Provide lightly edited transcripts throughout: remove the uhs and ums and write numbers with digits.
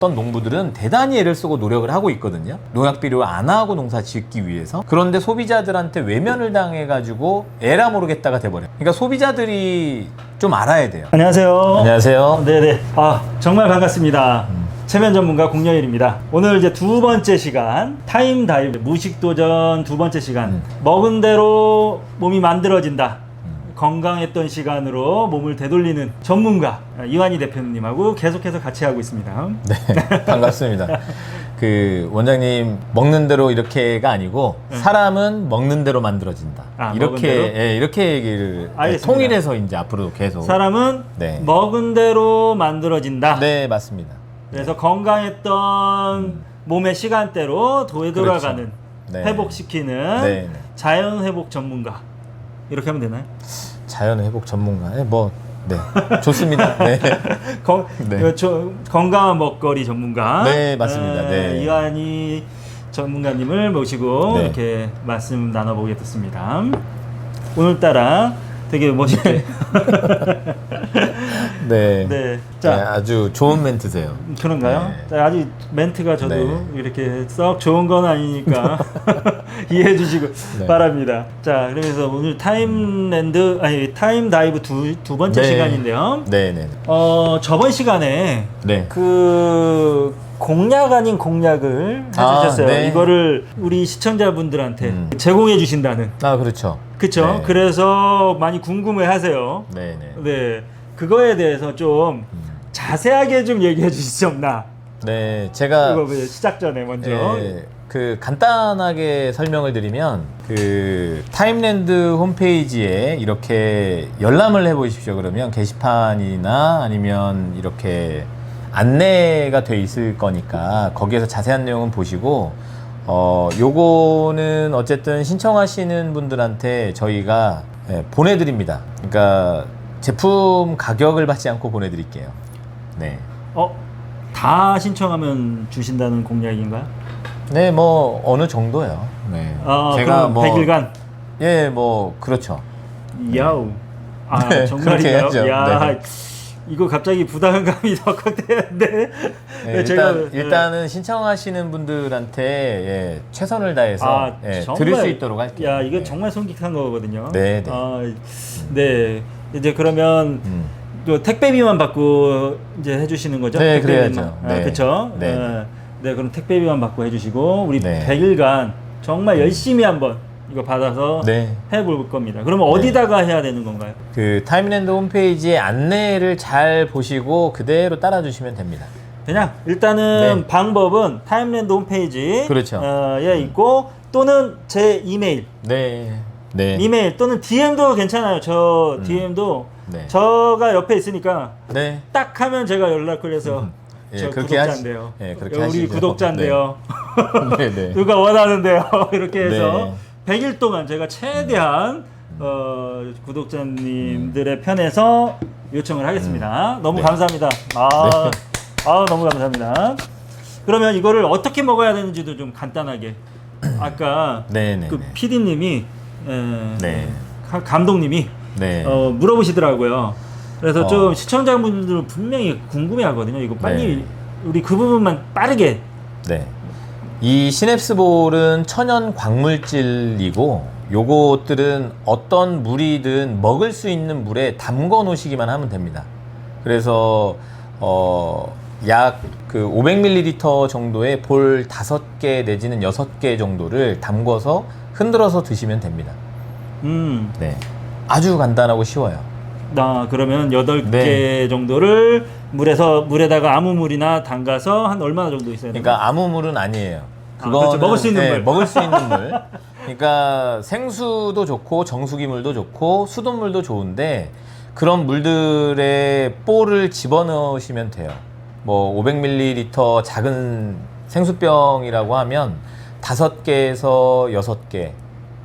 어떤 농부들은 대단히 애를 쓰고 노력을 하고 있거든요. 농약 비료 안 하고 농사 짓기 위해서. 그런데 소비자들한테 외면을 당해가지고 에라 모르겠다가 돼버려요. 그러니까 소비자들이 좀 알아야 돼요. 안녕하세요. 안녕하세요. 네네. 정말 반갑습니다. 체면 전문가 공여일입니다. 오늘 이제 두 번째 시간 타임 다이브 무식도전 두 번째 시간 먹은 대로 몸이 만들어진다. 건강했던 시간으로 몸을 되돌리는 전문가 이완희 대표님하고 계속해서 같이 하고 있습니다. 네, 반갑습니다. 그 원장님 먹는 대로 이렇게가 아니고 사람은 먹는 대로 만들어진다. 먹은 대로? 예, 이렇게 얘기를 알겠습니다. 통일해서 이제 앞으로 계속. 사람은 네. 먹은 대로 만들어진다. 네, 맞습니다. 그래서 건강했던 몸의 시간대로 되돌아가는 그렇죠. 네. 회복시키는 네. 자연 회복 전문가 이렇게 하면 되나요? 자연 회복 전문가. 네, 좋습니다. 네. 네. 건강한 먹거리 전문가. 네, 맞습니다. 네. 이완희 전문가님을 모시고 네. 이렇게 말씀 나눠보겠습니다. 오늘따라 되게 멋있게. 네. 네. 자, 자, 아주 좋은 멘트세요. 그런가요? 네. 자, 아직 멘트가 저도 네. 이렇게 썩 좋은 건 아니니까 이해해 주시고 네. 바랍니다. 자, 그래서 오늘 타임 다이브 두 번째 네. 시간인데요. 네, 네. 저번 시간에 네. 그 공약 아닌 공약을 해주셨어요. 네. 이거를 우리 시청자분들한테 제공해 주신다는. 아, 그렇죠. 그쵸? 네. 그래서 많이 궁금해 하세요. 네, 네. 네. 그거에 대해서 좀 자세하게 좀 얘기해 주실 수 없나? 네, 제가 이거 시작 전에 먼저. 그 간단하게 설명을 드리면 그 타임랜드 홈페이지에 이렇게 열람을 해 보십시오. 그러면 게시판이나 아니면 이렇게 안내가 돼 있을 거니까 거기에서 자세한 내용은 보시고 요거는 어쨌든 신청하시는 분들한테 저희가 보내드립니다. 그러니까 제품 가격을 받지 않고 보내드릴게요. 네. 다 신청하면 주신다는 공약인가요? 네, 뭐 어느 정도요. 네. 제가 뭐 100일간. 예, 뭐 그렇죠. 야우. 네, 정말인가요? 그렇게 해야죠. 야, 네. 이거 갑자기 부담감이 덜컥 되는데. 네, 일단은 신청하시는 분들한테 최선을 다해서 드릴 수 있도록 할게요. 야, 이게 네. 정말 손깃한 거거든요. 네, 네. 네. 이제 그러면 또 택배비만 받고 이제 해주시는 거죠? 네, 택배비만. 그래야죠. 네. 그렇죠. 네. 네, 그럼 택배비만 받고 해주시고 우리 네. 100일간 정말 열심히 한번 이거 받아서 네. 해볼 겁니다. 그러면 어디다가 해야 되는 건가요? 그 타임랜드 홈페이지의 안내를 잘 보시고 그대로 따라주시면 됩니다. 그냥 일단은 네. 방법은 타임랜드 홈페이지 그렇죠. 에 있고 또는 제 이메일 네. 네. 이메일 또는 DM도 괜찮아요. 저 DM도 네. 저가 옆에 있으니까 네. 딱 하면 제가 연락을 해서 예, 저 그렇게 구독자인데요. 그렇게 우리 하시죠. 구독자인데요. 네, 네. 누가 원하는데요. 이렇게 해서 네. 100일 동안 제가 최대한 구독자님들의 편에서 요청을 하겠습니다. 너무 네. 감사합니다. 너무 감사합니다. 그러면 이거를 어떻게 먹어야 되는지도 좀 간단하게. 아까 네, 네, 그 네. PD님이 네. 감독님이 네. 물어보시더라고요. 그래서 좀 시청자분들은 분명히 궁금해 하거든요. 이거 빨리 네. 우리 그 부분만 빠르게. 네. 이 시냅스볼은 천연 광물질이고 요것들은 어떤 물이든 먹을 수 있는 물에 담궈 놓으시기만 하면 됩니다. 그래서 약 그 500ml 정도의 볼 5개 내지는 6개 정도를 담궈서 흔들어서 드시면 됩니다. 네. 아주 간단하고 쉬워요. 그러면 8개 네. 정도를 물에다가 아무 물이나 담가서 한 얼마나 정도 있어야 돼요? 그러니까 아무 물은 아니에요. 그거는 그렇죠. 먹을 수 있는 물. 먹을 수 있는 물. 그러니까 생수도 좋고 정수기 물도 좋고 수돗물도 좋은데 그런 물들의 볼을 집어넣으시면 돼요. 뭐 500ml 작은 생수병이라고 하면 5개에서 6개.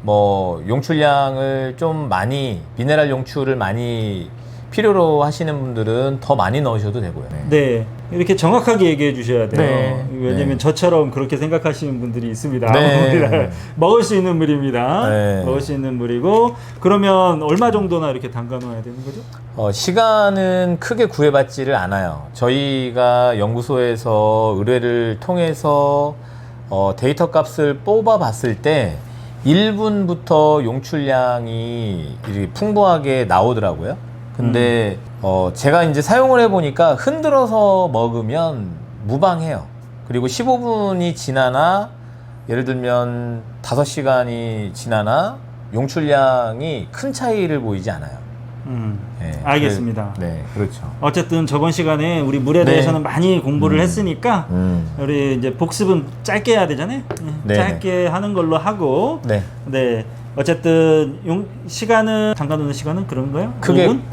뭐 용출량을 좀 많이 미네랄 용출을 많이 필요로 하시는 분들은 더 많이 넣으셔도 되고요. 네. 이렇게 정확하게 얘기해 주셔야 돼요. 네. 왜냐면 네. 저처럼 그렇게 생각하시는 분들이 있습니다. 네. 먹을 수 있는 물입니다. 네. 먹을 수 있는 물이고 그러면 얼마 정도나 이렇게 담가 놓아야 되는 거죠? 시간은 크게 구애받지를 않아요. 저희가 연구소에서 의뢰를 통해서 데이터 값을 뽑아 봤을 때 1분부터 용출량이 이렇게 풍부하게 나오더라고요. 근데 제가 이제 사용을 해보니까 흔들어서 먹으면 무방해요. 그리고 15분이 지나나 예를 들면 5시간이 지나나 용출량이 큰 차이를 보이지 않아요. 네, 알겠습니다. 네, 그렇죠. 어쨌든 저번 시간에 우리 물에 네. 대해서는 많이 공부를 했으니까 우리 이제 복습은 짧게 해야 되잖아요. 네. 짧게 하는 걸로 하고 네. 네. 어쨌든 시간은 잠깐 놓는 시간은 그런 거요?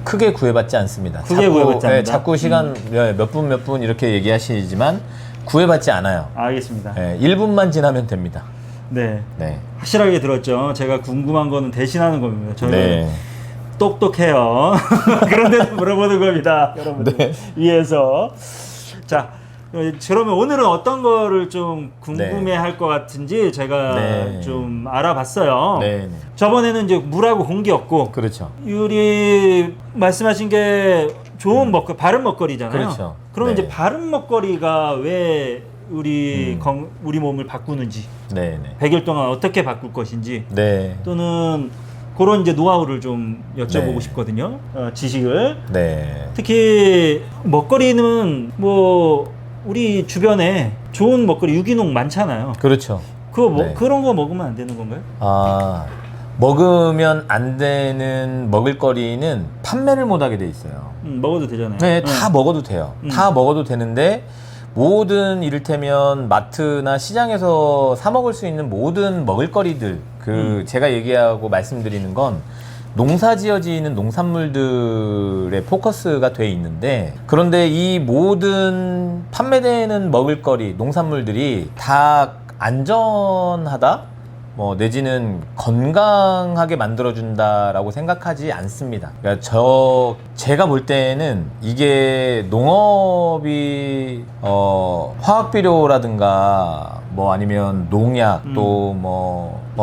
크게 구애받지 않습니다. 크게 구애받지 않는다? 자꾸 시간 몇 분 이렇게 얘기하시지만 구애받지 않아요. 알겠습니다. 네, 1분만 지나면 됩니다. 네. 네. 확실하게 들었죠. 제가 궁금한 거는 대신하는 겁니다. 저는 네. 똑똑해요. 그런데도 물어보는 겁니다. 여러분들 네. 위해서. 자, 그러면 오늘은 어떤 거를 좀 궁금해 할 것 같은지 제가 네. 좀 알아봤어요. 네. 저번에는 이제 물하고 공기였고, 그렇죠. 유리 말씀하신 게 좋은 바른 먹거리잖아요. 그렇죠. 그러면 네. 이제 바른 먹거리가 왜 우리 몸을 바꾸는지, 네, 네. 100일 동안 어떻게 바꿀 것인지, 네. 또는 그런 이제 노하우를 좀 여쭤보고 네. 싶거든요. 지식을. 네. 특히 먹거리는 뭐 우리 주변에 좋은 먹거리 유기농 많잖아요. 그렇죠. 네. 그런 거 먹으면 안 되는 건가요? 먹으면 안 되는 먹을거리는 판매를 못하게 돼 있어요. 먹어도 되잖아요. 네, 다 먹어도 돼요. 다 먹어도 되는데 모든 이를테면 마트나 시장에서 사 먹을 수 있는 모든 먹을거리들 제가 얘기하고 말씀드리는 건 농사지어지는 농산물들의 포커스가 돼 있는데, 그런데 이 모든 판매되는 먹을거리 농산물들이 다 안전하다? 내지는 건강하게 만들어준다라고 생각하지 않습니다. 그러니까 제가 볼 때는 이게 농업이, 화학비료라든가, 아니면 농약, 또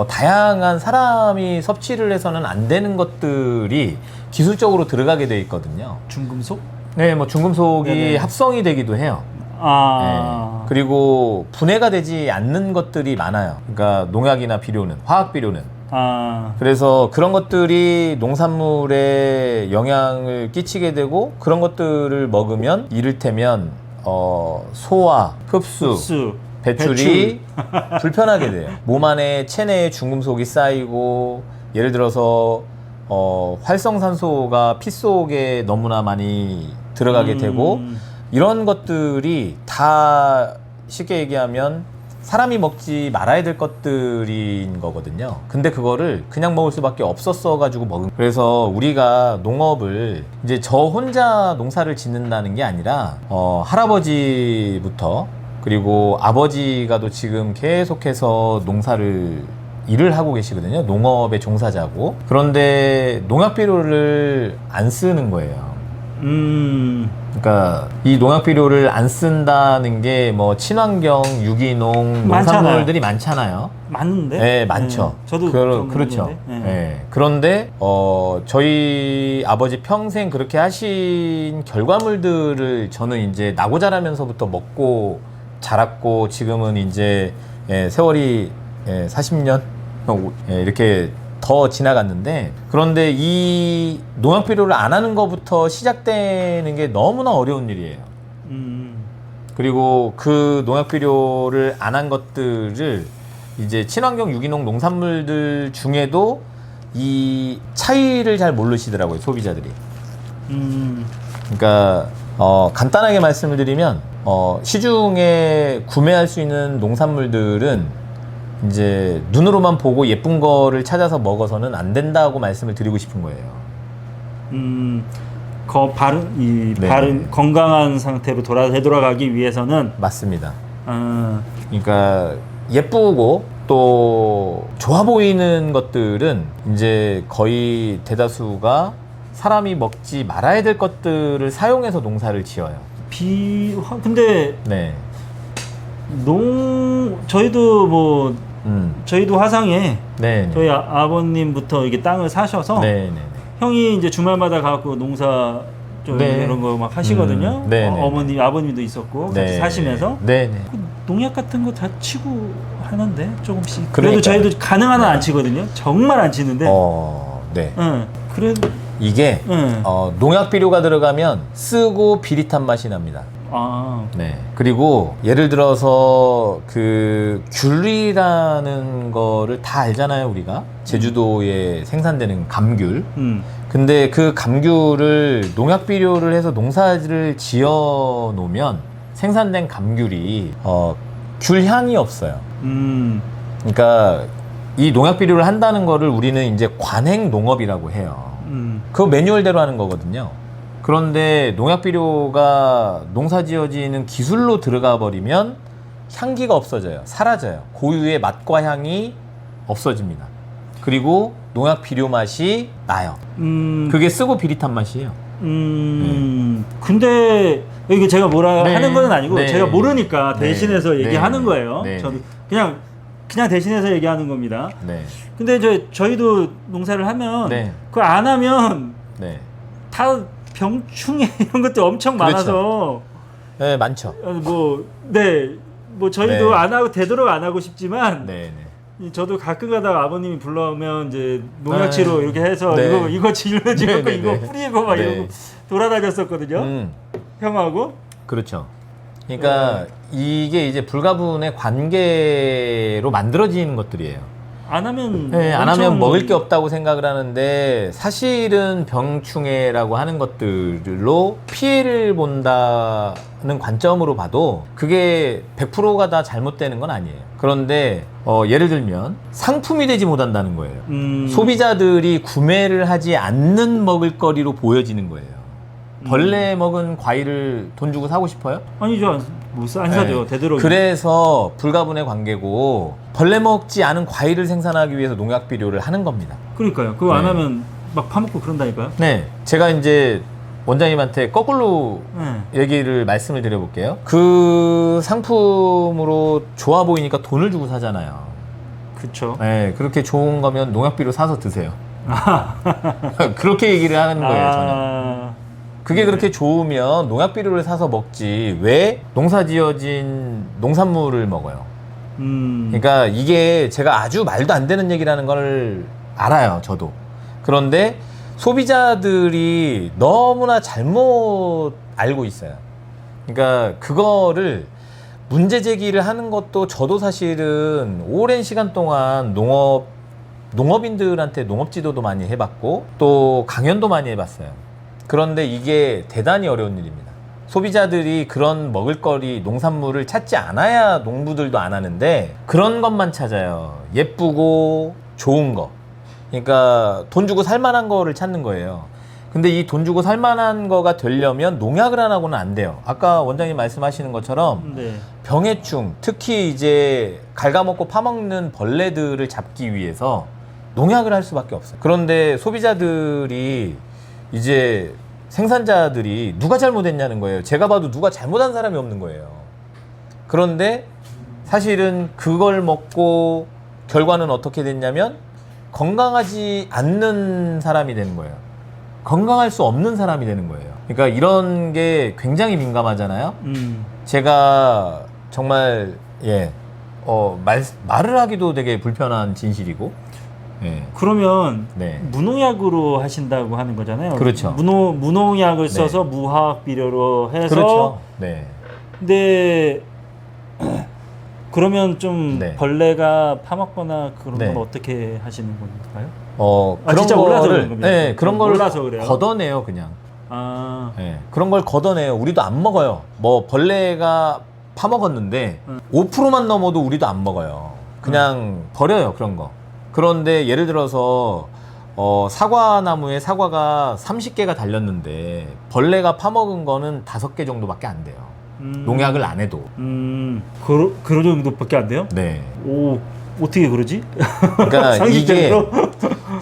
다양한 사람이 섭취를 해서는 안 되는 것들이 기술적으로 들어가게 돼 있거든요. 중금속? 네, 중금속이 네네. 합성이 되기도 해요. 네. 그리고 분해가 되지 않는 것들이 많아요. 그러니까 농약이나 비료는, 화학 비료는. 그래서 그런 것들이 농산물에 영향을 끼치게 되고, 그런 것들을 먹으면 이를테면 소화, 흡수. 배출이 불편하게 돼요. 몸 안에 체내에 중금속이 쌓이고, 예를 들어서 활성산소가 피 속에 너무나 많이 들어가게 되고, 이런 것들이 다 쉽게 얘기하면 사람이 먹지 말아야 될 것들인 거거든요. 근데 그거를 그냥 먹을 수밖에 없었어 가지고 먹은. 그래서 우리가 농업을 이제 저 혼자 농사를 짓는다는 게 아니라 할아버지부터, 그리고 아버지가도 지금 계속해서 일을 하고 계시거든요. 농업의 종사자고. 그런데 농약 비료를 안 쓰는 거예요. 그러니까 이 농약 비료를 안 쓴다는 게 친환경, 유기농 농산물들이 많잖아요. 많은데? 네, 많죠. 저도 그렇죠. 네. 그런데 저희 아버지 평생 그렇게 하신 결과물들을 저는 이제 나고 자라면서부터 먹고 자랐고, 지금은 이제 세월이 40년 이렇게 더 지나갔는데, 그런데 이 농약 비료를 안 하는 것부터 시작되는 게 너무나 어려운 일이에요. 그리고 그 농약 비료를 안 한 것들을 이제 친환경 유기농 농산물들 중에도 이 차이를 잘 모르시더라고요, 소비자들이. 그러니까 간단하게 말씀을 드리면 시중에 구매할 수 있는 농산물들은 이제 눈으로만 보고 예쁜 거를 찾아서 먹어서는 안 된다고 말씀을 드리고 싶은 거예요. 바른 건강한 상태로 되돌아가기 위해서는. 맞습니다. 그러니까 예쁘고 또 좋아 보이는 것들은 이제 거의 대다수가 사람이 먹지 말아야 될 것들을 사용해서 농사를 지어요. 근데 네. 저희도 뭐 저희도 화상에 네. 저희 아버님부터 이게 땅을 사셔서 네. 네. 형이 이제 주말마다 가고 농사 좀 네. 이런 거 막 하시거든요. 네. 아버님도 있었고 같이 네. 사시면서 네. 네. 그 농약 같은 거 다 치고 하는데 조금씩. 그러니까요. 그래도 저희도 가능한 한 안 치거든요. 정말 안 치는데. 네. 그래도 이게 응. 농약 비료가 들어가면 쓰고 비릿한 맛이 납니다. 네. 그리고 예를 들어서 그 귤이라는 거를 다 알잖아요, 우리가. 제주도에 생산되는 감귤. 근데 그 감귤을 농약 비료를 해서 농사를 지어 놓으면 생산된 감귤이 귤 향이 없어요. 그러니까 이 농약 비료를 한다는 거를 우리는 이제 관행 농업이라고 해요. 그 매뉴얼대로 하는 거거든요. 그런데 농약 비료가 농사 지어지는 기술로 들어가 버리면 향기가 없어져요. 사라져요. 고유의 맛과 향이 없어집니다. 그리고 농약 비료 맛이 나요. 그게 쓰고 비릿한 맛이에요. 근데 이게 제가 뭐라 네. 하는 건 아니고 네. 제가 모르니까 네. 대신해서 네. 얘기하는 거예요. 네. 저도 그냥 대신해서 얘기하는 겁니다. 네. 근데 이제 저희도 농사를 하면 네. 그거 안 하면 네. 다 병충해 이런 것도 엄청 그렇죠. 많아서 네, 많죠. 뭐 저희도 네. 안 하고 되도록 안 하고 싶지만 네. 네. 저도 가끔 가다가 아버님이 불러오면 이제 농약치로 네. 이렇게 해서 네. 이거 질러지고 네, 네, 이거 네. 뿌리고 막 네. 이러고 돌아다녔었거든요. 형하고. 그렇죠. 그러니까 이게 이제 불가분의 관계로 만들어지는 것들이에요. 안 하면 네, 안 엄청- 하면 먹을 게 없다고 생각을 하는데 사실은 병충해라고 하는 것들로 피해를 본다는 관점으로 봐도 그게 100%가 다 잘못되는 건 아니에요. 그런데 예를 들면 상품이 되지 못한다는 거예요. 소비자들이 구매를 하지 않는 먹을거리로 보여지는 거예요. 벌레 먹은 과일을 돈 주고 사고 싶어요? 아니죠. 안 사죠. 네. 되도록. 그래서 불가분의 관계고 벌레 먹지 않은 과일을 생산하기 위해서 농약 비료를 하는 겁니다. 그러니까요. 그거 안 네. 하면 막 파먹고 그런다니까요. 네, 제가 이제 원장님한테 거꾸로 네. 얘기를 말씀을 드려볼게요. 그 상품으로 좋아 보이니까 돈을 주고 사잖아요. 그쵸. 네, 그렇게 좋은 거면 농약 비료 사서 드세요. 그렇게 얘기를 하는 거예요, 저는. 그게 그렇게 좋으면 농약 비료를 사서 먹지 왜 농사 지어진 농산물을 먹어요? 그러니까 이게 제가 아주 말도 안 되는 얘기라는 걸 알아요, 저도. 그런데 소비자들이 너무나 잘못 알고 있어요. 그러니까 그거를 문제 제기를 하는 것도 저도 사실은 오랜 시간 동안 농업인들한테 농업 지도도 많이 해봤고 또 강연도 많이 해봤어요. 그런데 이게 대단히 어려운 일입니다. 소비자들이 그런 먹을거리, 농산물을 찾지 않아야 농부들도 안 하는데 그런 것만 찾아요. 예쁘고 좋은 거. 그러니까 돈 주고 살만한 거를 찾는 거예요. 근데 이 돈 주고 살만한 거가 되려면 농약을 안 하고는 안 돼요. 아까 원장님 말씀하시는 것처럼 네. 병해충, 특히 이제 갉아먹고 파먹는 벌레들을 잡기 위해서 농약을 할 수밖에 없어요. 그런데 소비자들이 이제 생산자들이 누가 잘못했냐는 거예요. 제가 봐도 누가 잘못한 사람이 없는 거예요. 그런데 사실은 그걸 먹고 결과는 어떻게 됐냐면 건강하지 않는 사람이 되는 거예요. 건강할 수 없는 사람이 되는 거예요. 그러니까 이런 게 굉장히 민감하잖아요. 제가 정말 말을 하기도 되게 불편한 진실이고. 예. 그러면 네. 무농약으로 하신다고 하는 거잖아요. 그렇죠. 무농약을 네. 써서 무화학 비료로 해서. 그렇죠. 네. 근데 그러면 좀 네. 벌레가 파먹거나 그런 네. 건 어떻게 하시는 건가요? 그런 진짜 몰라서 거를, 그런 겁니다. 네, 그런 걸 몰라서 그래요. 걷어내요, 그냥. 아, 네, 그런 걸 걷어내요. 우리도 안 먹어요. 뭐 벌레가 파먹었는데 5%만 넘어도 우리도 안 먹어요. 그냥 버려요, 그런 거. 그런데 예를 들어서 사과나무에 사과가 30개가 달렸는데 벌레가 파먹은 거는 5개 정도밖에 안 돼요. 농약을 안 해도. 그런 정도밖에 안 돼요? 네. 오, 어떻게 그러지? 그러니까 상식적으로?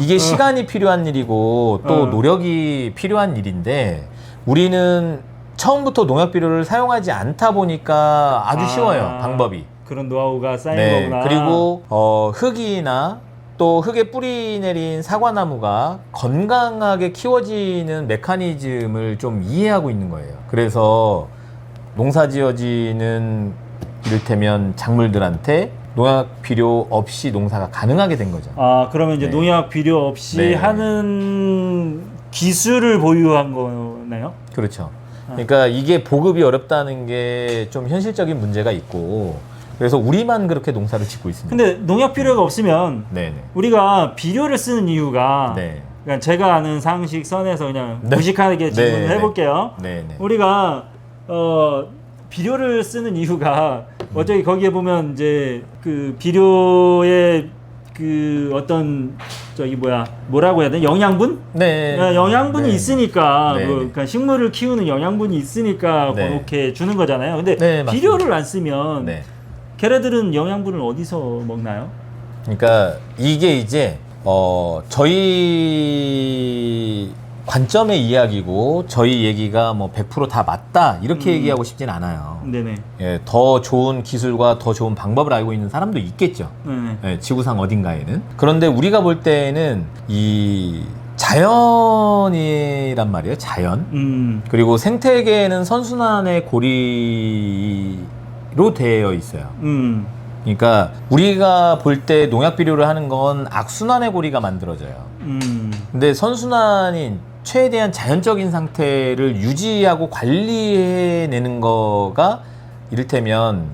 이게 시간이 필요한 일이고 또 노력이 필요한 일인데 우리는 처음부터 농약 비료를 사용하지 않다 보니까 아주 쉬워요, 방법이. 그런 노하우가 쌓인 네, 거구나. 그리고 흙이나 또 흙에 뿌리 내린 사과나무가 건강하게 키워지는 메커니즘을 좀 이해하고 있는 거예요. 그래서 농사 지어지는 이를테면 작물들한테 농약 비료 없이 농사가 가능하게 된 거죠. 아, 그러면 이제 네. 농약 비료 없이 네. 하는 기술을 보유한 거네요? 그렇죠. 그러니까 이게 보급이 어렵다는 게 좀 현실적인 문제가 있고, 그래서 우리만 그렇게 농사를 짓고 있습니다. 근데 농약 비료가 없으면 네네. 우리가 비료를 쓰는 이유가 네. 그러니까 제가 아는 상식 선에서 그냥 네. 무식하게 질문을 네, 해볼게요. 네네. 우리가 비료를 쓰는 이유가 어차피 거기에 보면 이제 그 비료의 그 어떤 저기 뭐라고 해야 돼? 영양분? 네. 영양분이 네. 있으니까 네. 그러니까 식물을 키우는 영양분이 있으니까 네. 그렇게 주는 거잖아요. 근데 네, 맞습니다. 비료를 안 쓰면 네. 걔네들은 영양분을 어디서 먹나요? 그러니까 이게 이제 저희 관점의 이야기고 저희 얘기가 뭐 100% 다 맞다 이렇게 얘기하고 싶진 않아요. 네네. 예, 더 좋은 기술과 더 좋은 방법을 알고 있는 사람도 있겠죠. 네네. 예, 지구상 어딘가에는. 그런데 우리가 볼 때는 이 자연이란 말이에요. 자연. 그리고 생태계는 선순환의 고리로 되어 있어요. 그러니까 우리가 볼 때 농약 비료를 하는 건 악순환의 고리가 만들어져요. 근데 선순환인 최대한 자연적인 상태를 유지하고 관리해내는 거가 이를테면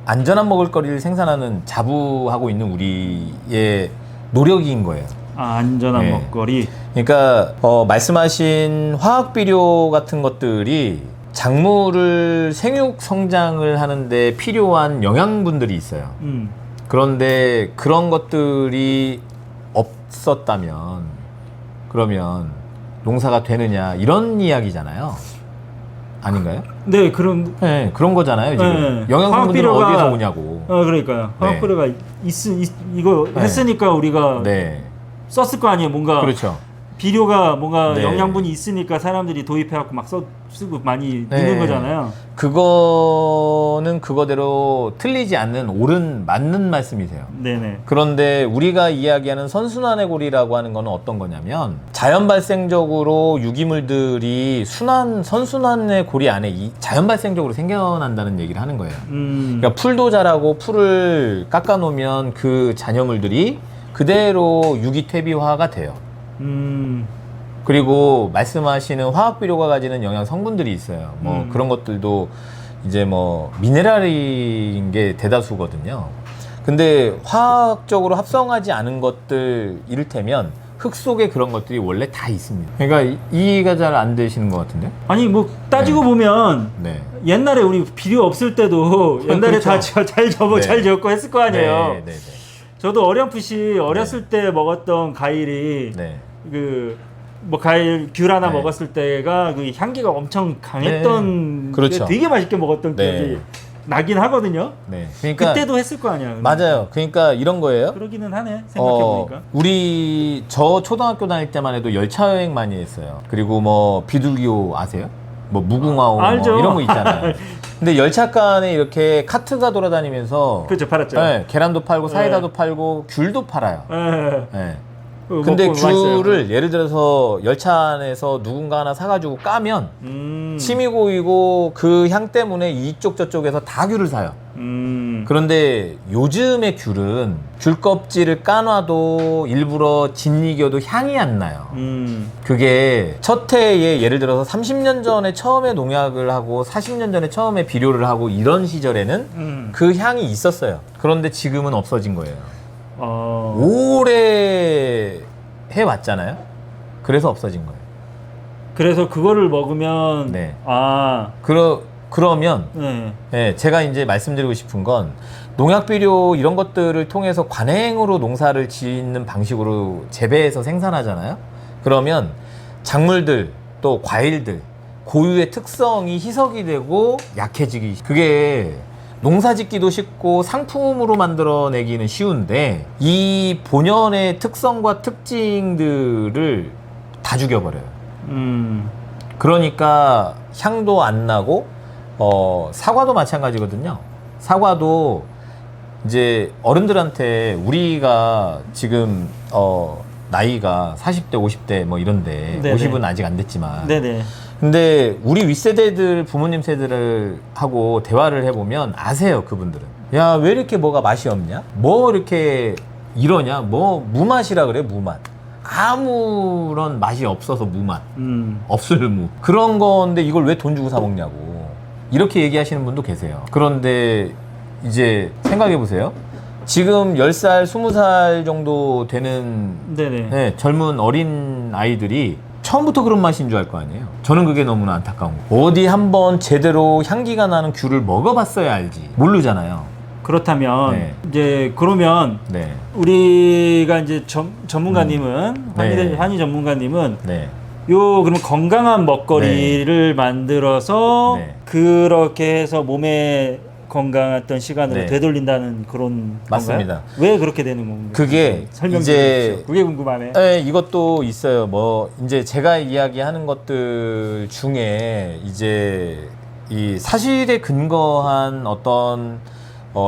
안전한 먹을거리를 생산하는 자부하고 있는 우리의 노력인 거예요. 아, 안전한 네. 먹거리. 그러니까 화학 비료 같은 것들이 작물을 생육 성장을 하는데 필요한 영양분들이 있어요. 그런데 그런 것들이 없었다면 그러면 농사가 되느냐 이런 이야기잖아요. 아닌가요? 네, 그런. 네, 그런 거잖아요. 지금 네. 영양분들은 화학 비료가- 어디서 오냐고. 그러니까요. 화학 네. 비료가 이거 네. 했으니까 우리가 네, 썼을 거 아니에요. 뭔가 그렇죠. 비료가 뭔가 네. 영양분이 있으니까 사람들이 도입해갖고 막 쓰고 많이 네. 넣는 거잖아요. 그거는 그거대로 틀리지 않는 맞는 말씀이세요. 네네. 그런데 우리가 이야기하는 선순환의 고리라고 하는 거는 어떤 거냐면 자연 발생적으로 유기물들이 선순환의 고리 안에 자연 발생적으로 생겨난다는 얘기를 하는 거예요. 그러니까 풀도 자라고 풀을 깎아 놓으면 그 잔여물들이 그대로 유기퇴비화가 돼요. 그리고 말씀하시는 화학 비료가 가지는 영양 성분들이 있어요. 뭐 그런 것들도 이제 뭐 미네랄인 게 대다수거든요. 근데 화학적으로 합성하지 않은 것들 이를테면 흙 속에 그런 것들이 원래 다 있습니다. 그러니까 이해가 잘 안 되시는 것 같은데? 아니 뭐 따지고 보면 네. 옛날에 우리 비료 없을 때도 옛날에 그렇죠. 다 잘 지었고 했을 거 아니에요. 네, 네, 저도 어렴풋이 어렸을 때 먹었던 과일이 네. 뭐 과일 귤 하나 네. 먹었을 때가 그 향기가 엄청 강했던 네. 그렇죠. 되게 맛있게 먹었던 네. 기억이 나긴 하거든요. 네. 그러니까 그때도 했을 거 아니야. 맞아요. 그러니까 이런 거예요. 그러기는 하네. 생각해 보니까. 저 초등학교 다닐 때만 해도 열차 여행 많이 했어요. 그리고 뭐 비둘기호 아세요? 뭐 무궁화호 뭐 알죠. 이런 거 있잖아요. 근데 열차간에 이렇게 카트가 돌아다니면서 그렇죠, 팔았죠. 네, 계란도 팔고 사이다도 네. 팔고 귤도 팔아요. 예. 네. 그거 근데 먹고 맛있어요. 귤을 예를 들어서 열차 안에서 누군가 하나 사가지고 까면 침이 고이고 그 향 때문에 이쪽 저쪽에서 다 귤을 사요. 그런데 요즘의 귤은 귤 껍질을 까놔도 일부러 짓이겨도 향이 안 나요. 그게 첫 해에 예를 들어서 30년 전에 처음에 농약을 하고 40년 전에 처음에 비료를 하고 이런 시절에는 그 향이 있었어요. 그런데 지금은 없어진 거예요. 오래 해왔잖아요. 그래서 없어진 거예요. 그래서 그거를 먹으면 네. 그러면 네. 네, 제가 이제 말씀드리고 싶은 건 농약 비료 이런 것들을 통해서 관행으로 농사를 짓는 방식으로 재배해서 생산하잖아요. 그러면 작물들 또 과일들 고유의 특성이 희석이 되고 약해지기, 그게 농사 짓기도 쉽고 상품으로 만들어내기는 쉬운데 이 본연의 특성과 특징들을 다 죽여버려요. 그러니까 향도 안 나고 사과도 마찬가지거든요. 사과도 이제 어른들한테 우리가 지금 나이가 40대, 50대 뭐 이런데 네네. 50은 아직 안 됐지만 네네. 근데 우리 윗세대들 부모님 세대를 하고 대화를 해보면 아세요. 그분들은 야 왜 이렇게 뭐가 맛이 없냐, 뭐 이렇게 이러냐, 뭐 무맛이라 그래. 무맛, 아무런 맛이 없어서 무맛, 없을 무 그런 건데 이걸 왜 돈 주고 사 먹냐고 이렇게 얘기하시는 분도 계세요. 그런데 이제 생각해 보세요. 지금 10살, 20살 정도 되는 네네. 네, 젊은 어린 아이들이 처음부터 그런 맛인 줄 알 거 아니에요. 저는 그게 너무나 안타까운 거. 어디 한번 제대로 향기가 나는 귤을 먹어봤어야 알지. 모르잖아요. 그렇다면 네. 이제 그러면 네. 우리가 이제 전문가님은 네. 한의 전문가님은 네. 요 그러면 건강한 먹거리를 만들어서 네. 그렇게 해서 몸에 건강했던 시간으로 네. 되돌린다는 그런 맞습니다. 건가요? 왜 그렇게 되는 건가요? 그게 설명 좀 이제 해주십시오. 그게 궁금하네. 네, 이것도 있어요. 뭐 이제 제가 이야기하는 것들 중에 이제 이 사실에 근거한 어떤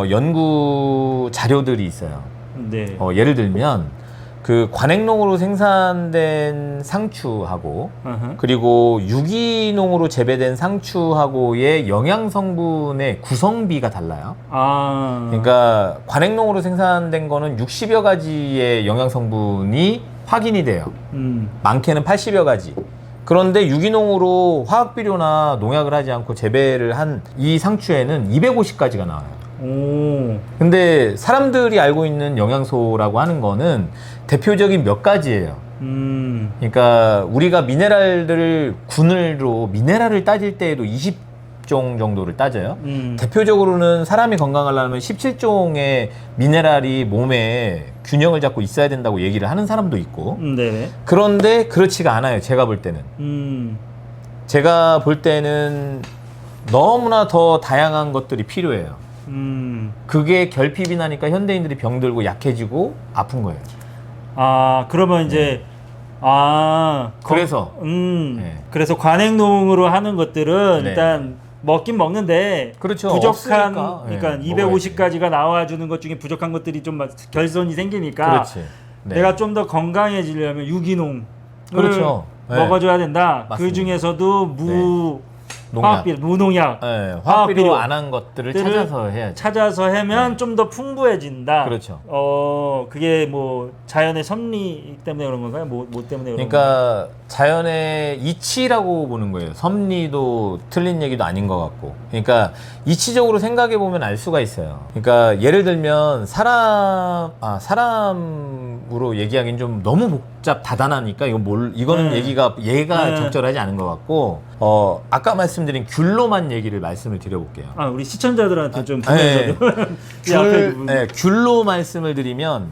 연구 자료들이 있어요. 네. 예를 들면 그 관행농으로 생산된 상추하고 어허. 그리고 유기농으로 재배된 상추하고의 영양 성분의 구성비가 달라요. 아. 그러니까 관행농으로 생산된 거는 60여 가지의 영양 성분이 확인이 돼요. 많게는 80여 가지. 그런데 유기농으로 화학비료나 농약을 하지 않고 재배를 한 이 상추에는 250가지가 나와요. 오. 근데 사람들이 알고 있는 영양소라고 하는 거는 대표적인 몇 가지예요. 그러니까 우리가 미네랄들을 군으로 미네랄을 따질 때에도 20종 정도를 따져요. 대표적으로는 사람이 건강하려면 17종의 미네랄이 몸에 균형을 잡고 있어야 된다고 얘기를 하는 사람도 있고. 네. 그런데 그렇지가 않아요. 제가 볼 때는. 제가 볼 때는 너무나 더 다양한 것들이 필요해요. 그게 결핍이 나니까 현대인들이 병들고 약해지고 아픈 거예요. 아, 그러면 이제 그래서 네. 그래서 관행농으로 하는 것들은 네. 일단 먹긴 먹는데 그렇죠. 부족한 없으니까. 그러니까 네, 250가지가 나와주는 것 중에 부족한 것들이 좀 결손이 생기니까 그렇지. 네. 내가 좀 더 건강해지려면 유기농을 그렇죠. 네. 먹어줘야 된다. 맞습니다. 그 중에서도 농약. 화학비료, 무농약, 네, 화학비료 화학비료 안 한 것들을 들을 찾아서 해야죠. 찾아서 하면 네. 좀 더 풍부해진다. 그렇죠. 그게 뭐 자연의 섭리 때문에 그런 건가요? 뭐 때문에 그런 건가요? 그러니까 자연의 이치라고 보는 거예요. 섭리도 틀린 얘기도 아닌 것 같고. 그러니까 이치적으로 생각해 보면 알 수가 있어요. 그러니까 예를 들면 사람으로 얘기하기는 좀 너무 복잡 다단하니까 이거는 얘가 네. 적절하지 않은 것 같고. 아까 말씀드린 귤로만 얘기를 말씀을 드려볼게요. 우리 시청자들한테 좀 네. 보면서 이 앞에 부분. 귤로 말씀을 드리면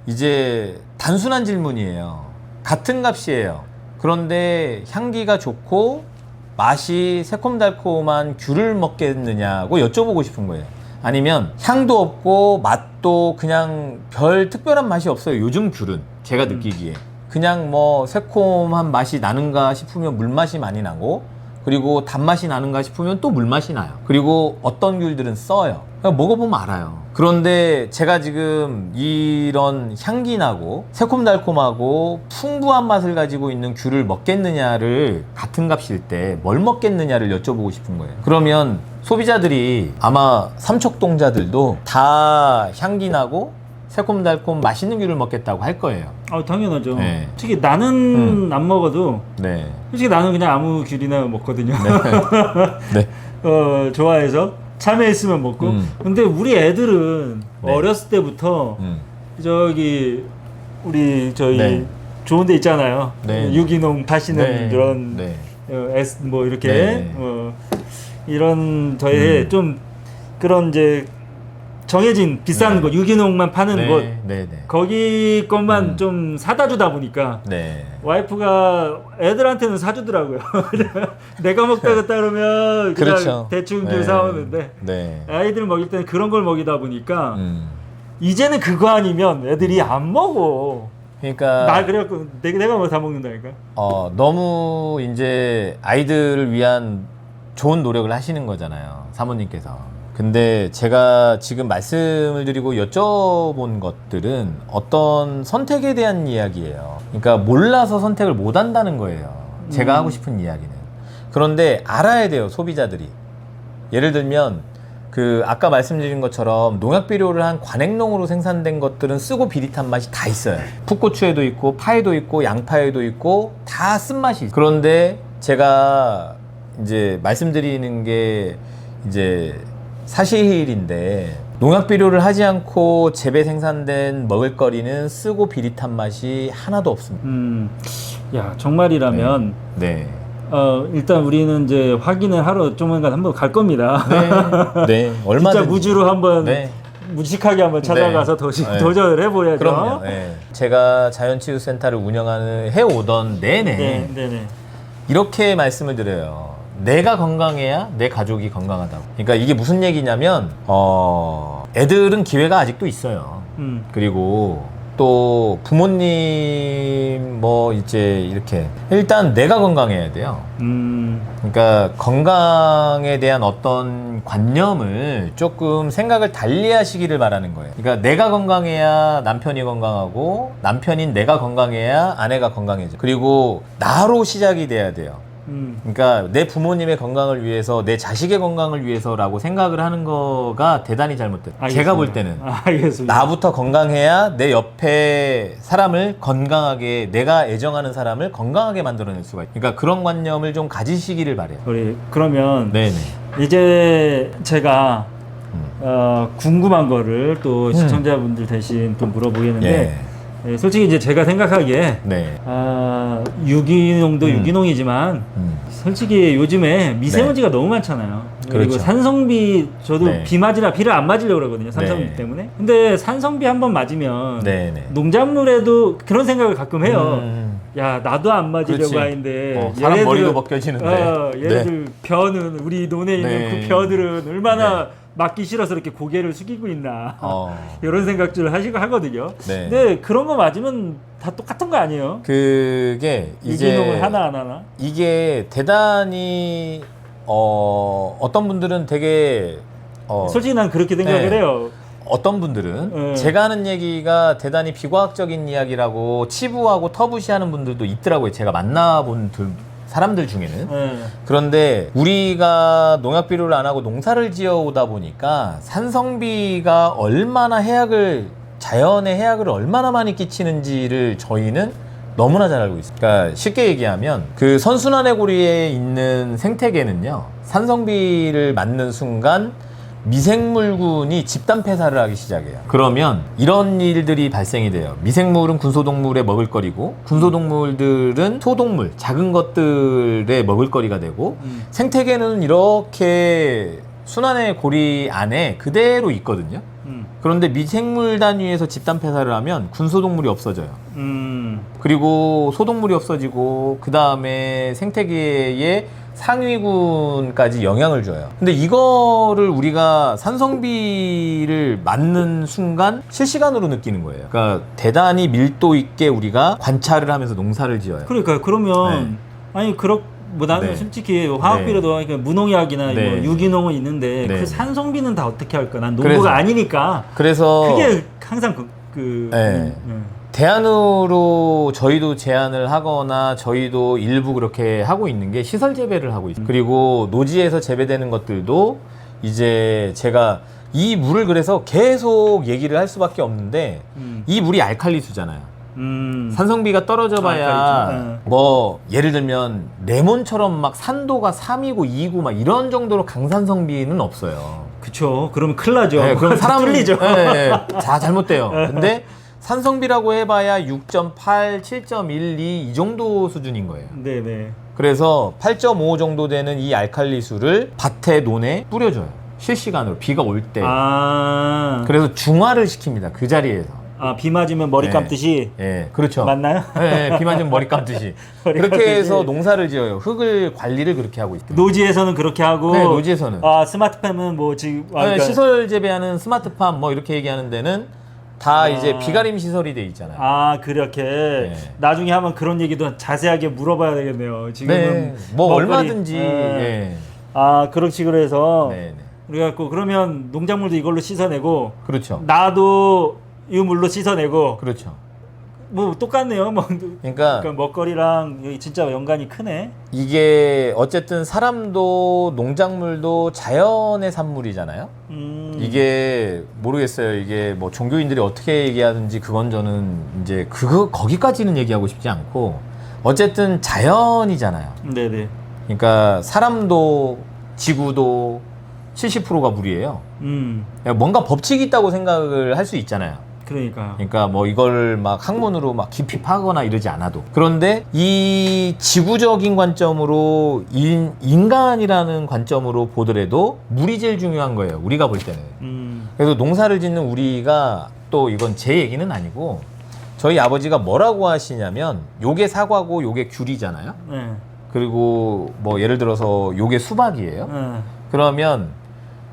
이제 단순한 질문이에요. 같은 값이에요. 그런데 향기가 좋고 맛이 새콤달콤한 귤을 먹겠느냐고 여쭤보고 싶은 거예요. 아니면 향도 없고 맛도 그냥 별 특별한 맛이 없어요. 요즘 귤은 제가 느끼기에 그냥 뭐 새콤한 맛이 나는가 싶으면 물맛이 많이 나고, 그리고 단맛이 나는가 싶으면 또 물맛이 나요. 그리고 어떤 귤들은 써요. 그냥 먹어보면 알아요. 그런데 제가 지금 이런 향기 나고 새콤달콤하고 풍부한 맛을 가지고 있는 귤을 먹겠느냐를, 같은 값일 때 뭘 먹겠느냐를 여쭤보고 싶은 거예요. 그러면 소비자들이, 아마 삼척동자들도 다 향기 나고 새콤달콤 맛있는 귤을 먹겠다고 할 거예요. 당연하죠. 네. 솔직히 나는 안 먹어도, 네. 솔직히 나는 그냥 아무 귤이나 먹거든요. 네. 좋아해서 참외 있으면 먹고. 근데 우리 애들은 네. 어렸을 때부터 저기 저희 네. 좋은 데 있잖아요. 네. 유기농 파시는 네. 그런 네. 뭐 이렇게 네. 이런 저희 좀 그런 이제 정해진 비싼 네. 거, 유기농만 파는 네. 곳, 네. 네. 거기 것만 좀 사다 주다 보니까 네. 와이프가 애들한테는 사주더라고요. 내가 먹다가 따르면 그냥 그렇죠. 대충 네. 사오는데, 네. 아이들 먹일 때는 그런 걸 먹이다 보니까 이제는 그거 아니면 애들이 안 먹어. 그러니까 나 그래갖고 내가 뭐 다 먹는다니까. 너무 이제 아이들을 위한 좋은 노력을 하시는 거잖아요, 사모님께서. 근데 제가 지금 말씀을 드리고 여쭤본 것들은 어떤 선택에 대한 이야기예요. 그러니까 몰라서 선택을 못 한다는 거예요, 제가 하고 싶은 이야기는. 그런데 알아야 돼요, 소비자들이. 예를 들면 그 아까 말씀드린 것처럼 농약 비료를 한 관행농으로 생산된 것들은 쓰고 비릿한 맛이 다 있어요. 풋고추에도 있고 파에도 있고 양파에도 있고 다 쓴맛이 있어요. 그런데 제가 이제 말씀드리는 게 이제 사실인데, 농약 비료를 하지 않고 재배 생산된 먹을거리는 쓰고 비릿한 맛이 하나도 없습니다. 야, 정말이라면 네. 일단 우리는 이제 확인을 하러 조만간 한번 갈 겁니다. 네. 네. 얼마든지. 진짜 무주로 한번 네. 무식하게 한번 찾아가서 네. 도전을 해보야죠. 그럼요. 네. 제가 자연치유센터를 해오던 내내 네네. 이렇게 말씀을 드려요. 내가 건강해야 내 가족이 건강하다고. 그러니까 이게 무슨 얘기냐면 애들은 기회가 아직도 있어요. 그리고 또 부모님 뭐 이제 이렇게 일단 내가 건강해야 돼요. 그러니까 건강에 대한 어떤 관념을 조금 생각을 달리 하시기를 바라는 거예요. 그러니까 내가 건강해야 남편이 건강하고, 남편인 내가 건강해야 아내가 건강해져. 그리고 나로 시작이 돼야 돼요. 그러니까 내 부모님의 건강을 위해서, 내 자식의 건강을 위해서라고 생각을 하는 거가 대단히 잘못됐어요. 알겠습니다. 제가 볼 때는 알겠습니다. 나부터 건강해야 내 옆에 사람을 건강하게, 내가 애정하는 사람을 건강하게 만들어낼 수가 있어요. 그러니까 그런 관념을 좀 가지시기를 바래요. 우리 그러면 네네. 이제 제가 궁금한 거를 또 시청자분들 대신 또 물어보겠는데, 예, 솔직히 이제 제가 생각하기에 네. 유기농도 유기농이지만 솔직히 요즘에 미세먼지가 너무 많잖아요. 그리고 그렇죠. 산성비, 저도 네. 비 맞으라 비를 안 맞으려고 그러거든요, 산성비 네. 때문에. 근데 산성비 한번 맞으면 네네. 농작물에도 그런 생각을 가끔 해요. 야, 나도 안 맞으려고 그렇지. 하는데 사람 머리도 벗겨지는데. 얘네들 벼는, 우리 논에 있는 네. 그 벼들은 얼마나 맞기 싫어서 이렇게 고개를 숙이고 있나 이런 생각들을 하거든요. 네. 근데 그런 거 맞으면 다 똑같은 거 아니에요? 그게 유기농을 이제 하나 이게 대단히 어떤 분들은 되게 솔직히 난 그렇게 생각을 네. 해요. 어떤 분들은 제가 하는 얘기가 대단히 비과학적인 이야기라고 치부하고 터부시하는 분들도 있더라고요. 제가 만나본 사람들 중에는. 그런데 우리가 농약 비료를 안 하고 농사를 지어 오다 보니까 산성비가 얼마나 자연의 해악을 얼마나 많이 끼치는지를 저희는 너무나 잘 알고 있어요. 그러니까 쉽게 얘기하면 그 선순환의 고리에 있는 생태계는요, 산성비를 맞는 순간 미생물군이 집단 폐사를 하기 시작해요. 그러면 이런 일들이 발생이 돼요. 미생물은 군소동물의 먹을거리고, 군소동물들은 소동물, 작은 것들의 먹을거리가 되고, 생태계는 이렇게 순환의 고리 안에 그대로 있거든요. 그런데 미생물 단위에서 집단 폐사를 하면 군소동물이 없어져요. 그리고 소동물이 없어지고, 그 다음에 생태계에 상위군까지 영향을 줘요. 근데 이거를 우리가 산성비를 맞는 순간 실시간으로 느끼는 거예요. 그러니까 대단히 밀도 있게 우리가 관찰을 하면서 농사를 지어요. 그러니까 그러면 아니 나는 네. 솔직히 화학비료도 그러니까 무농약이나 네. 뭐 유기농은 있는데 네. 그 산성비는 다 어떻게 할까? 난 농부가 그래서. 아니니까. 그래서 그게 항상 네. 대안으로 저희도 제안을 하거나 저희도 일부 그렇게 하고 있는 게 시설 재배를 하고 있어요. 그리고 노지에서 재배되는 것들도 이제 제가 이 물을 그래서 계속 얘기를 할 수밖에 없는데 이 물이 알칼리수잖아요. 산성비가 떨어져 봐야 뭐 예를 들면 레몬처럼 막 산도가 3이고 2고 막 이런 정도로 강산성비는 없어요. 그쵸. 그러면 큰일 나죠. 네, 그럼 사람은 뚫리죠. 네, 다 잘못돼요. 근데 산성비라고 해봐야 6.8, 7.12 이 정도 수준인 거예요. 네네. 그래서 8.5 정도 되는 이 알칼리수를 밭에 논에 뿌려줘요. 실시간으로 비가 올 때. 그래서 중화를 시킵니다. 그 자리에서. 비 맞으면 머리 네. 감듯이. 예, 그렇죠. 맞나요? 네, 비 맞으면 머리 감듯이. 머리 그렇게 감듯이. 해서 농사를 지어요. 흙을 관리를 그렇게 하고 있어요. 노지에서는 그렇게 하고. 네, 노지에서는. 스마트팜은 뭐 지금. 시설 재배하는 스마트팜 뭐 이렇게 얘기하는 데는 다 이제 비가림 시설이 돼 있잖아요. 아 그렇게 네. 나중에 한번 그런 얘기도 자세하게 물어봐야 되겠네요. 지금은 네, 뭐 먹거리- 얼마든지. 네. 예. 아 그런 식으로 해서 네, 네. 그래갖고 그러면 농작물도 이걸로 씻어내고 그렇죠. 나도 이 물로 씻어내고 그렇죠. 뭐 똑같네요. 뭐 그러니까 그러니까 먹거리랑 여기 진짜 연관이 크네. 이게 어쨌든 사람도 농작물도 자연의 산물이잖아요. 이게 모르겠어요. 이게 뭐 종교인들이 어떻게 얘기하든지 그건 저는 이제 거기까지는 얘기하고 싶지 않고 어쨌든 자연이잖아요. 네네. 그러니까 사람도 지구도 70%가 물이에요. 뭔가 법칙이 있다고 생각을 할 수 있잖아요. 그러니까 뭐 이걸 막 학문으로 막 깊이 파거나 이러지 않아도. 그런데 이 지구적인 관점으로 인간이라는 관점으로 보더라도 물이 제일 중요한 거예요. 우리가 볼 때는. 그래서 농사를 짓는 우리가 또 이건 제 얘기는 아니고 저희 아버지가 뭐라고 하시냐면 요게 사과고 요게 귤이잖아요. 네. 그리고 뭐 예를 들어서 요게 수박이에요. 그러면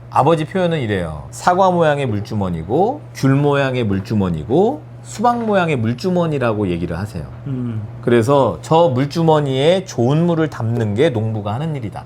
아버지 표현은 이래요. 사과 모양의 물주머니고 귤 모양의 물주머니고 수박 모양의 물주머니라고 얘기를 하세요. 그래서 저 물주머니에 좋은 물을 담는 게 농부가 하는 일이다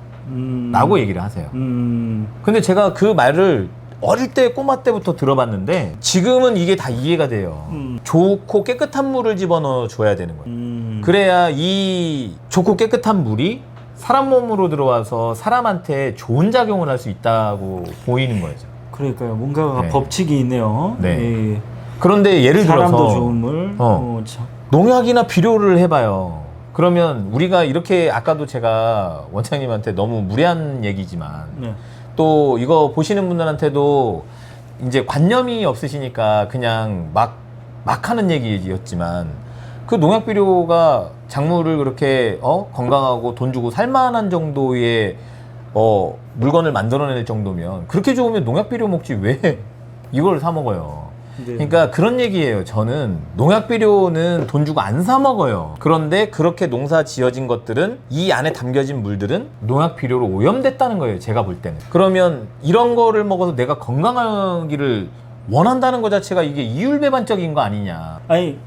라고 얘기를 하세요. 근데 제가 그 말을 어릴 때 꼬마 때부터 들어봤는데 지금은 이게 다 이해가 돼요. 좋고 깨끗한 물을 집어넣어 줘야 되는 거예요. 그래야 이 좋고 깨끗한 물이 사람 몸으로 들어와서 사람한테 좋은 작용을 할 수 있다고 보이는 거죠. 그러니까요. 뭔가 네. 법칙이 있네요. 네. 예. 그런데 예를 들어서 사람도 좋은 물. 참. 농약이나 비료를 해봐요. 그러면 우리가 이렇게 아까도 제가 원장님한테 너무 무례한 얘기지만 네. 또 이거 보시는 분들한테도 이제 관념이 없으시니까 그냥 막 하는 얘기였지만 그 농약 비료가 작물을 그렇게 건강하고 돈 주고 살만한 정도의 물건을 만들어낼 정도면 그렇게 좋으면 농약 비료 먹지 왜 이걸 사 먹어요. 네. 그러니까 그런 얘기예요. 저는 농약 비료는 돈 주고 안 사 먹어요. 그런데 그렇게 농사 지어진 것들은 이 안에 담겨진 물들은 농약 비료로 오염됐다는 거예요. 제가 볼 때는. 그러면 이런 거를 먹어서 내가 건강하기를 원한다는 것 자체가 이게 이율배반적인 거 아니냐. 아니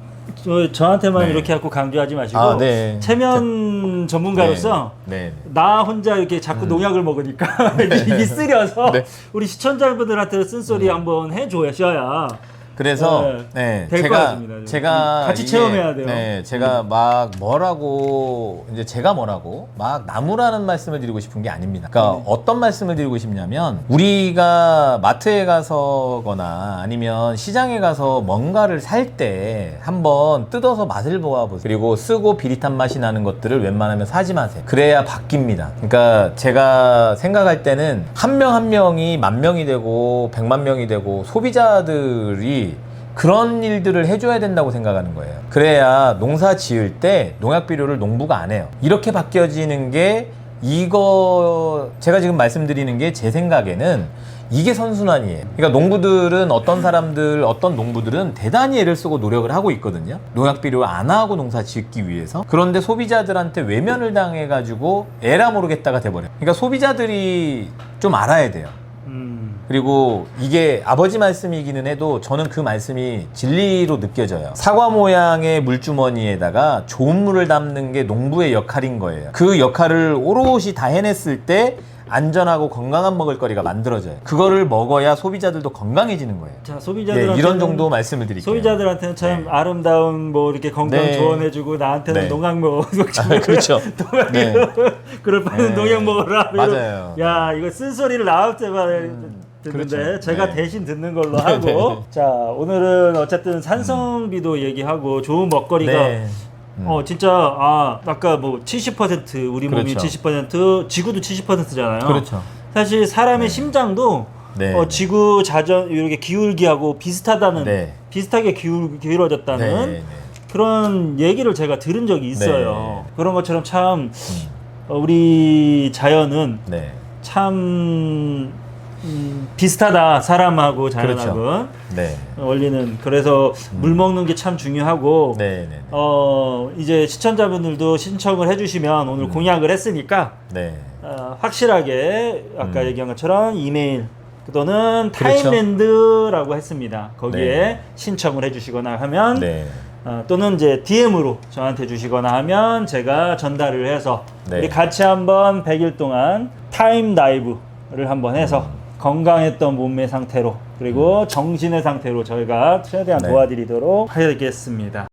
저한테만 네. 이렇게 하고 강조하지 마시고 네. 체면 전문가로서 네. 나 혼자 이렇게 자꾸 농약을 먹으니까 입이 쓰려서 네. 우리 시청자분들한테 쓴소리 한번 해줘야 그래서 될것 같습니다. 제가 같이 이게, 체험해야 돼요. 네, 제가 막 제가 뭐라고 막 나무라는 말씀을 드리고 싶은 게 아닙니다. 그러니까 어떤 말씀을 드리고 싶냐면 우리가 마트에 가서거나 아니면 시장에 가서 뭔가를 살 때 한번 뜯어서 맛을 보아보세요. 그리고 쓰고 비릿한 맛이 나는 것들을 웬만하면 사지 마세요. 그래야 바뀝니다. 그러니까 제가 생각할 때는 한 명 한 명이 10,000명이 되고 100,000명이 되고 소비자들이 그런 일들을 해줘야 된다고 생각하는 거예요. 그래야 농사 지을 때 농약 비료를 농부가 안 해요. 이렇게 바뀌어지는 게 제가 지금 말씀드리는 게 제 생각에는 이게 선순환이에요. 그러니까 농부들은 어떤 농부들은 대단히 애를 쓰고 노력을 하고 있거든요. 농약 비료 안 하고 농사 짓기 위해서. 그런데 소비자들한테 외면을 당해가지고 에라 모르겠다가 돼버려요. 그러니까 소비자들이 좀 알아야 돼요. 그리고 이게 아버지 말씀이기는 해도 저는 그 말씀이 진리로 느껴져요. 사과 모양의 물주머니에다가 좋은 물을 담는 게 농부의 역할인 거예요. 그 역할을 오롯이 다 해냈을 때 안전하고 건강한 먹을거리가 만들어져요. 그거를 먹어야 소비자들도 건강해지는 거예요. 자, 소비자들한테는 이런 정도 말씀을 드릴게요. 소비자들한테는 참 아름다운 뭐 이렇게 건강 네. 조언해주고 나한테는 네. 농약 먹어. 그렇죠. 그걸 파는 농약 먹어라. 맞아요. 야 이거 쓴소리를 나올 때마다 듣는데 그렇죠. 제가 네. 대신 듣는 걸로 하고 자 오늘은 어쨌든 산성비도 얘기하고 좋은 먹거리가 네. 진짜 아까 뭐 70% 우리 몸이 그렇죠. 70% 지구도 70%잖아요. 그렇죠. 사실 사람의 심장도 네. 지구 자전 이렇게 기울기하고 비슷하다는 네. 비슷하게 기울어졌다는 네. 그런 얘기를 제가 들은 적이 있어요. 네. 그런 것처럼 참 우리 자연은 네. 참 비슷하다 사람하고 자연하고 그렇죠. 네. 원리는. 그래서 물 먹는 게 참 중요하고 네. 네. 이제 시청자분들도 신청을 해주시면 오늘 공약을 했으니까 네. 확실하게 아까 얘기한 것처럼 이메일 또는 그렇죠. 타임랜드라고 했습니다. 거기에 네. 신청을 해주시거나 하면 네. 또는 이제 DM으로 저한테 주시거나 하면 제가 전달을 해서 네. 우리 같이 한번 100일 동안 타임 다이브를 한번 해서 건강했던 몸의 상태로 그리고 정신의 상태로 저희가 최대한 네. 도와드리도록 하겠습니다.